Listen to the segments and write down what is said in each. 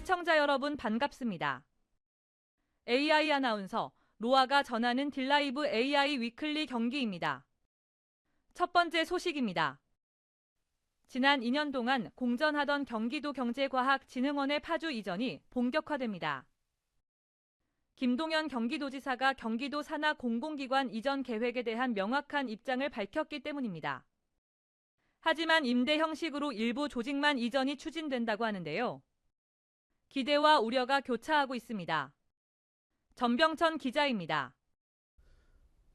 시청자 여러분 반갑습니다. AI 아나운서 로아가 전하는 딜라이브 AI 위클리 경기입니다. 첫 번째 소식입니다. 지난 2년 동안 공전하던 경기도경제과학진흥원의 파주 이전이 본격화됩니다. 김동연 경기도지사가 경기도 산하 공공기관 이전 계획에 대한 명확한 입장을 밝혔기 때문입니다. 하지만 임대 형식으로 일부 조직만 이전이 추진된다고 하는데요. 기대와 우려가 교차하고 있습니다. 전병천 기자입니다.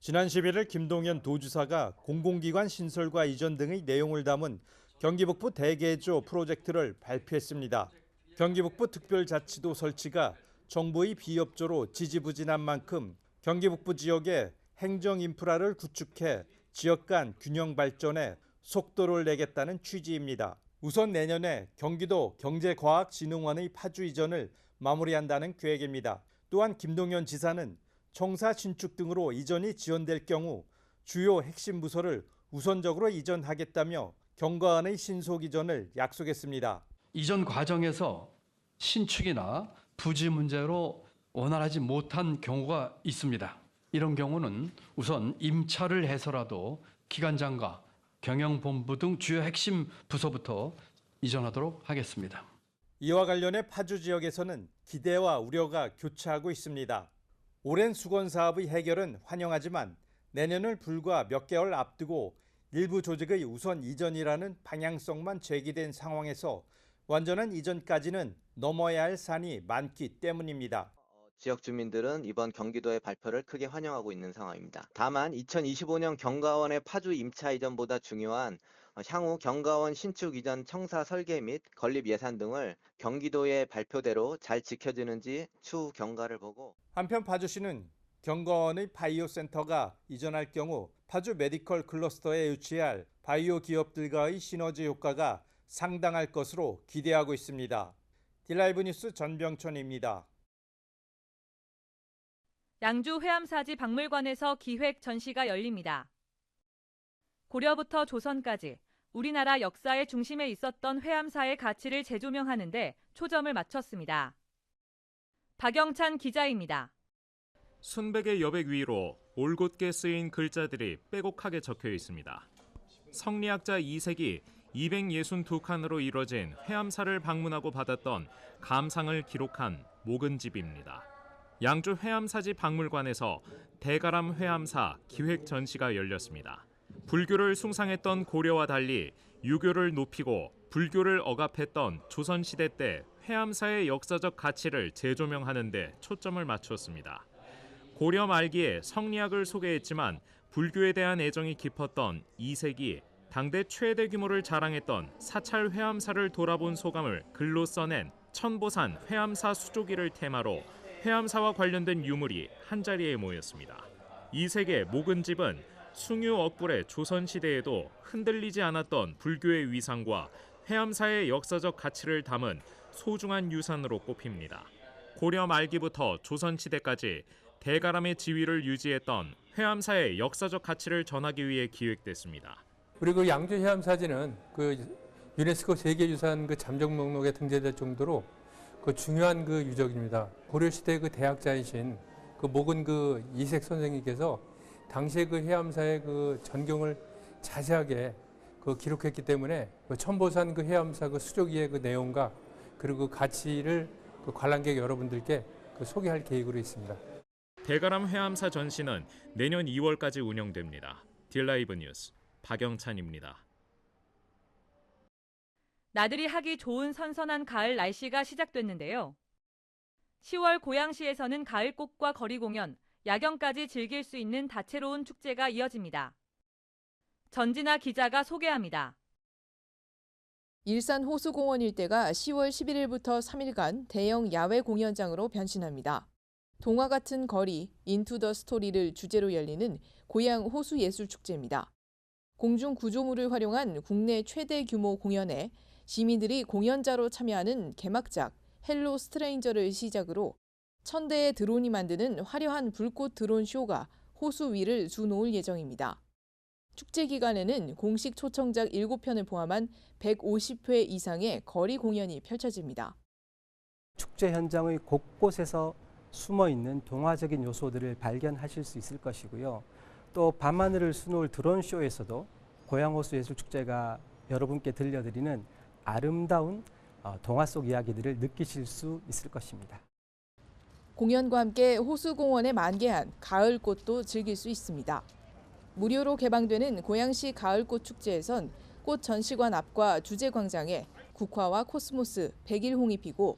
지난 11일 김동연 도지사가 공공기관 신설과 이전 등의 내용을 담은 경기북부 대개조 프로젝트를 발표했습니다. 경기북부 특별자치도 설치가 정부의 비협조로 지지부진한 만큼 경기북부 지역의 행정 인프라를 구축해 지역 간 균형 발전에 속도를 내겠다는 취지입니다. 우선 내년에 경기도 경제과학진흥원의 파주 이전을 마무리한다는 계획입니다. 또한 김동연 지사는 청사 신축 등으로 이전이 지연될 경우 주요 핵심 부서를 우선적으로 이전하겠다며 경과안의 신속 이전을 약속했습니다. 이전 과정에서 신축이나 부지 문제로 원활하지 못한 경우가 있습니다. 이런 경우는 우선 임차를 해서라도 기관장과 경영본부 등 주요 핵심 부서부터 이전하도록 하겠습니다. 이와 관련해 파주 지역에서는 기대와 우려가 교차하고 있습니다. 오랜 수건 사업의 해결은 환영하지만 내년을 불과 몇 개월 앞두고 일부 조직의 우선 이전이라는 방향성만 제기된 상황에서 완전한 이전까지는 넘어야 할 산이 많기 때문입니다. 지역 주민들은 이번 경기도의 발표를 크게 환영하고 있는 상황입니다. 다만 2025년 경과원의 파주 임차 이전보다 중요한 향후 경과원 신축 이전 청사 설계 및 건립 예산 등을 경기도의 발표대로 잘 지켜지는지 추후 경과를 보고 한편 파주시는 경과원의 바이오 센터가 이전할 경우 파주 메디컬 클러스터에 유치할 바이오 기업들과의 시너지 효과가 상당할 것으로 기대하고 있습니다. 딜라이브 뉴스 전병천입니다. 양주 회암사지 박물관에서 기획 전시가 열립니다. 고려부터 조선까지 우리나라 역사의 중심에 있었던 회암사의 가치를 재조명하는 데 초점을 맞췄습니다. 박영찬 기자입니다. 순백의 여백 위로 올곧게 쓰인 글자들이 빼곡하게 적혀 있습니다. 성리학자 이색이 262칸으로 이뤄진 회암사를 방문하고 받았던 감상을 기록한 목은집입니다. 양주 회암사지 박물관에서 대가람 회암사 기획 전시가 열렸습니다. 불교를 숭상했던 고려와 달리 유교를 높이고 불교를 억압했던 조선시대 때 회암사의 역사적 가치를 재조명하는 데 초점을 맞췄습니다. 고려 말기에 성리학을 소개했지만 불교에 대한 애정이 깊었던 이색이 당대 최대 규모를 자랑했던 사찰 회암사를 돌아본 소감을 글로 써낸 천보산 회암사 수조기를 테마로 회암사와 관련된 유물이 한자리에 모였습니다. 이색의 목은집은 숭유 억불의 조선시대에도 흔들리지 않았던 불교의 위상과 회암사의 역사적 가치를 담은 소중한 유산으로 꼽힙니다. 고려 말기부터 조선시대까지 대가람의 지위를 유지했던 회암사의 역사적 가치를 전하기 위해 기획됐습니다. 그리고 양주 회암사지는 유네스코 세계유산 잠정 목록에 등재될 정도로 중요한 유적입니다. 고려시대 대학자이신 목은 이색 선생님께서 당시에 회암사의 전경을 자세하게 기록했기 때문에 천보산 회암사 수조기의 내용과 그리고 가치를 관람객 여러분들께 소개할 계획으로 있습니다. 대가람 회암사 전시는 내년 2월까지 운영됩니다. 딜라이브 뉴스 박영찬입니다. 나들이 하기 좋은 선선한 가을 날씨가 시작됐는데요. 10월 고양시에서는 가을꽃과 거리 공연, 야경까지 즐길 수 있는 다채로운 축제가 이어집니다. 전진아 기자가 소개합니다. 일산 호수공원 일대가 10월 11일부터 3일간 대형 야외 공연장으로 변신합니다. 동화 같은 거리, 인투 더 스토리를 주제로 열리는 고양 호수예술축제입니다. 공중 구조물을 활용한 국내 최대 규모 공연에 시민들이 공연자로 참여하는 개막작 헬로 스트레인저를 시작으로 1000대의 드론이 만드는 화려한 불꽃 드론 쇼가 호수 위를 수놓을 예정입니다. 축제 기간에는 공식 초청작 7편을 포함한 150회 이상의 거리 공연이 펼쳐집니다. 축제 현장의 곳곳에서 숨어 있는 동화적인 요소들을 발견하실 수 있을 것이고요. 또 밤하늘을 수놓을 드론 쇼에서도 고양호수예술축제가 여러분께 들려드리는 아름다운 동화 속 이야기들을 느끼실 수 있을 것입니다. 공연과 함께 호수공원에 만개한 가을꽃도 즐길 수 있습니다. 무료로 개방되는 고양시 가을꽃 축제에선 꽃 전시관 앞과 주제광장에 국화와 코스모스, 백일홍이 피고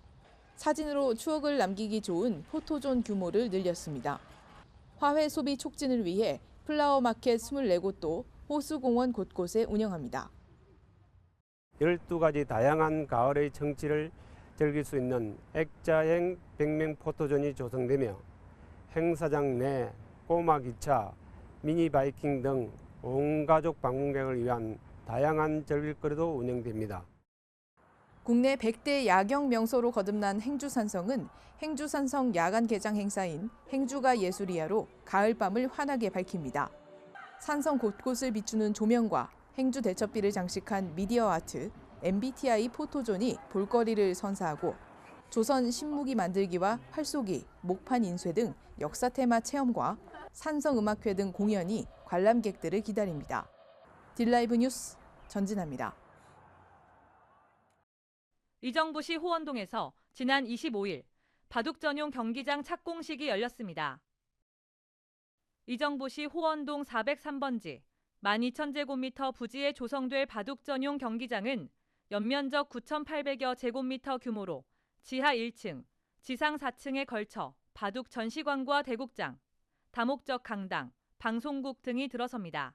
사진으로 추억을 남기기 좋은 포토존 규모를 늘렸습니다. 화훼 소비 촉진을 위해 플라워 마켓 24곳도 호수공원 곳곳에 운영합니다. 12가지 다양한 가을의 정취를 즐길 수 있는 액자행 100명 포토존이 조성되며 행사장 내 꼬마 기차, 미니 바이킹 등 온 가족 방문객을 위한 다양한 즐길거리도 운영됩니다. 국내 100대 야경 명소로 거듭난 행주산성은 행주산성 야간 개장 행사인 행주가 예술이야로 가을밤을 환하게 밝힙니다. 산성 곳곳을 비추는 조명과 행주 대첩비를 장식한 미디어 아트, MBTI 포토존이 볼거리를 선사하고 조선 신무기 만들기와 활쏘기, 목판 인쇄 등 역사 테마 체험과 산성음악회 등 공연이 관람객들을 기다립니다. 딜라이브 뉴스 전진아입니다. 의정부시 호원동에서 지난 25일 바둑 전용 경기장 착공식이 열렸습니다. 의정부시 호원동 403번지 12,000제곱미터 부지에 조성될 바둑 전용 경기장은 연면적 9,800여 제곱미터 규모로 지하 1층, 지상 4층에 걸쳐 바둑 전시관과 대국장, 다목적 강당, 방송국 등이 들어섭니다.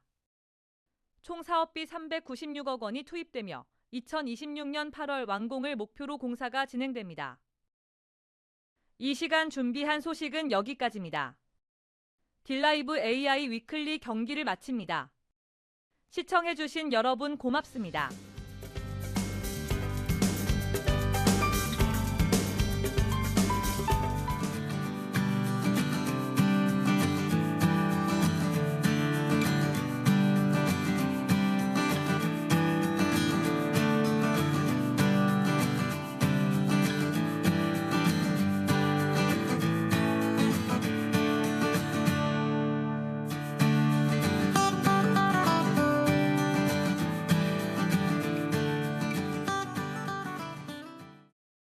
총 사업비 396억 원이 투입되며 2026년 8월 완공을 목표로 공사가 진행됩니다. 이 시간 준비한 소식은 여기까지입니다. 딜라이브 AI 위클리 경기를 마칩니다. 시청해주신 여러분 고맙습니다.